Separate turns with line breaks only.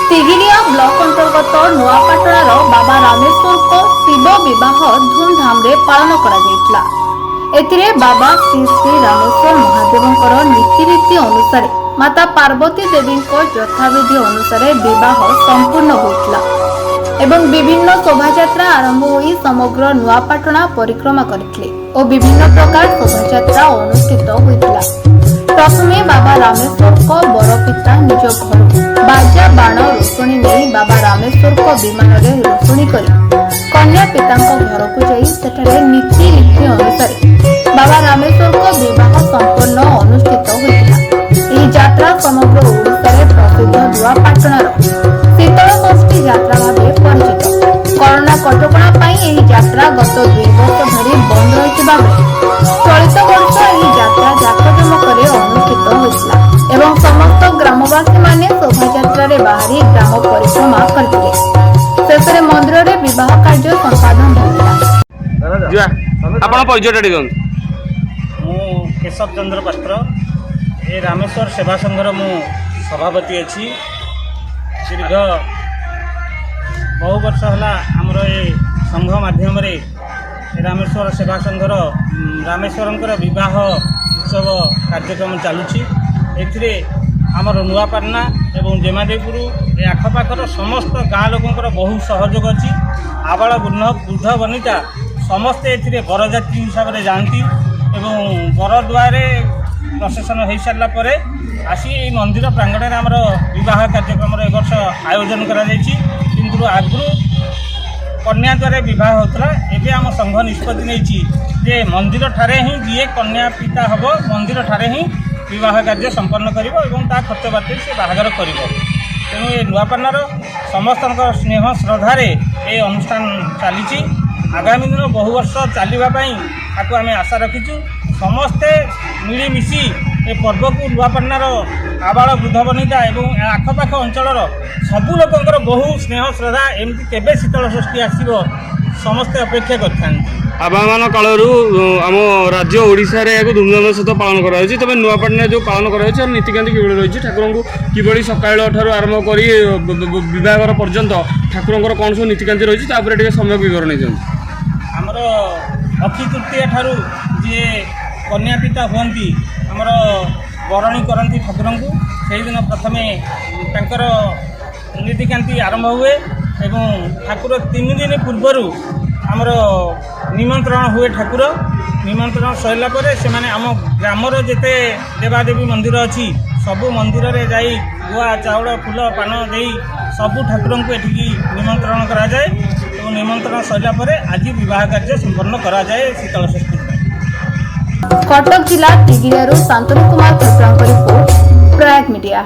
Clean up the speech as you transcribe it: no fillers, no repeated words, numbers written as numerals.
Tigiria block अंतर्गत नुआपाटणार बाबा रामेश्वर को शिव विवाह धूमधाम रे पालन करा जायतला। एथिरे बाबा श्री श्री रामेश्वर महादेवंकर नीतिरीति अनुसार माता पार्वती देवी यथाविधि अनुसार विवाह संपूर्ण होइतला एवं विभिन्न शोभायात्रा आरंभ होई समग्र नुआपाटना परिक्रमा करथिले और विभिन्न प्रकार शोभायात्रा अनुष्ठित होइतला। प्रथमे बाबा रामेश्वर को बरपिता निज घर बाजा बाण रोषणी नहीं बाबा रामेश्वर को विमान रे रोषणी करी कन्या पिता घर को जाई सेठारे नीति रीति अनुसार बाबा रामेश्वर को विवाह संपन्न अनुष्ठित होइतला। एही यात्रा समग्र ओडिसा रे प्रसिद्ध नुआपाटणार शीतल षष्ठी यात्रा भावे परिचित। कोरोना कटकणा पई एही यात्रा गत 2 वर्ष धरि बंद रहितबा चलित वर्ष एही यात्रा जाकजमकरे अनुष्ठित होइतला एवं समस्त ग्रामवासी माने शोभायात्रा रे बाहरी ग्राम परिक्रमा करथिले। शेषरे मंदिर रे विवाह कार्य संपादन होइतला।
आपण परिचय दे दन।
मु केशव चंद्र पात्र ए रामेश्वर सेवा संघर मु सभापति अछि। दीर्घ बहु वर्ष होला हमरो ए संघ माध्यम रे रामेश्वर सेवा संघर रामेश्वरंकर विवाह उत्सव कार्यक्रम चालुछि। एथिरे आमर नुआपाटना एवं जेमादेपुर ए आखपाखर समस्त गाँ लोकंकर बहु सहयोग अछि। आबाल वृद्ध वनिता समस्ते एथिरे बरजात्री हिसाब रे जानती एवं बरद्वारे प्रशासन हो सारा पर आसी मंदिर प्रांगण में आमर विवाह कार्यक्रम एक वर्ष आयोजन करा किंतु आगु कन्या द्वारा विवाह होता एवं आम संघ निष्पत्ति नहीं जे मंदिर ठारे ही जी कन्या पिता हम मंदिर ठारे ही विवाह कार्य संपन्न कर खर्च बात से बाहागर कर तेणु ये नुआपाटनार समस्त स्नेह श्रद्धार ये अनुष्ठान चली आगामी दिन बहु वर्ष चलवाई आम आशा रखीचु। समस्ते मिलमिशि ए पर्व को नुआपाटनार आबाल वृद्ध वनिता एवं आखपाख अंचल सबू लोकंर बहु स्नेह श्रद्धा एमती केबे शीतल षष्ठी आसो समस्ते अपेक्षा
आबामान कालू आम राज्य ओडिशा रे एक धूमधाम सहित पालन करा तबे नुआपाटना जो पालन करा नीतिकांति कि रही ठाकुर को कि सकाल ठार आरंभ कर विवाह पर्यंत ठाकुर कौन सब नीतिकांति रही समय विवरण
आमर अक्षय तृतीया ठारू जी कन्या पिता हमें आमर बरणी करती ठाकुर को से दिन प्रथमे तांकर नीतिकांति आरंभ हुए एवं ठाकुर 3 दिन पूर्वर आमर निमंत्रण हुए ठाकुर निमंत्रण सरला पर से माने आम ग्रामर जेते देवादेवी मंदिर अच्छी सबू मंदिर रे जाई गुआ चाउल फूल पान दे सबू ठाकुर को एठिकी निमंत्रण करा जाए एवं निमंत्रण सरला पर आज विवाह कार्य संपन्न करा जाए शीतल षष्ठी।
कटक जिला तिगिरियारू शांतनु कुमार खत्रांक रिपोर्ट प्रयाग मीडिया।